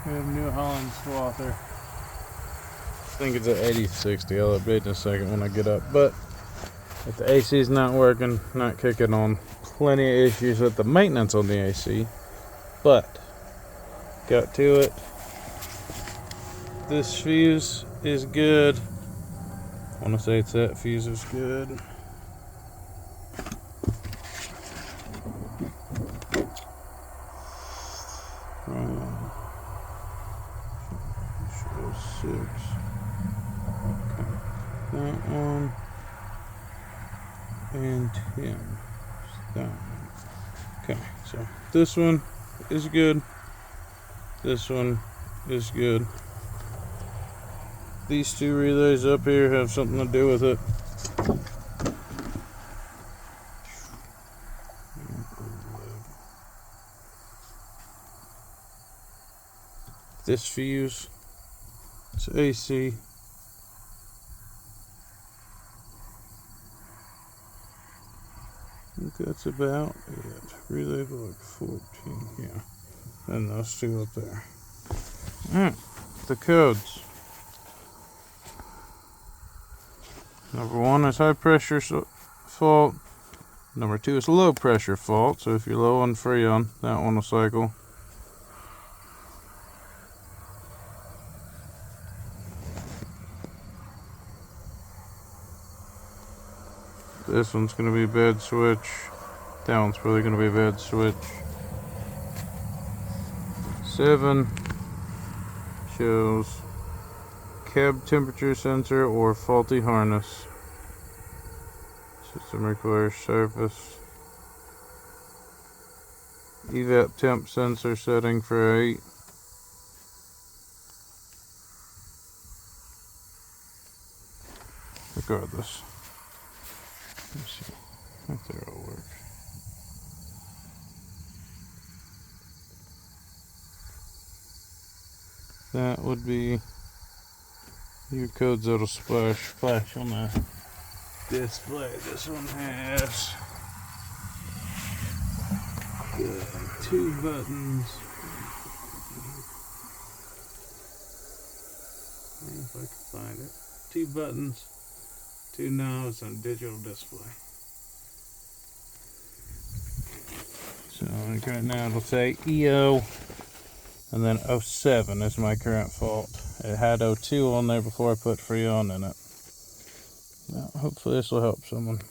We have New Holland swather. I think it's at 8060. I'll update in a second when I get up. But if the AC is not working, not kicking on, plenty of issues with the maintenance on the AC. But got to it. This fuse is good. I want to say it's that fuse is good. Show 6. Okay. That one and 10. That one. Okay, so this one is good. This one is good. These two relays up here have something to do with it. This fuse, it's AC. I think that's about it. Relay block 14, yeah. And those two up there. Alright, the codes. Number 1 is high pressure fault. Number 2 is low pressure fault. So if you're low on Freon, that one will cycle. This one's going to be bed switch. That one's probably going to be bed switch. 7 shows cab temperature sensor or faulty harness. System requires service. Evap temp sensor setting for 8. Regardless. Let's see. I think they all work. That would be your codes that'll flash on the display. This one has 2 buttons. I don't know if I can find it. 2 buttons, 2 knobs, and a digital display. So like right now it'll say EO and then 07 is my current fault. It had 02 on there before I put Freon in it. Now, hopefully this will help someone.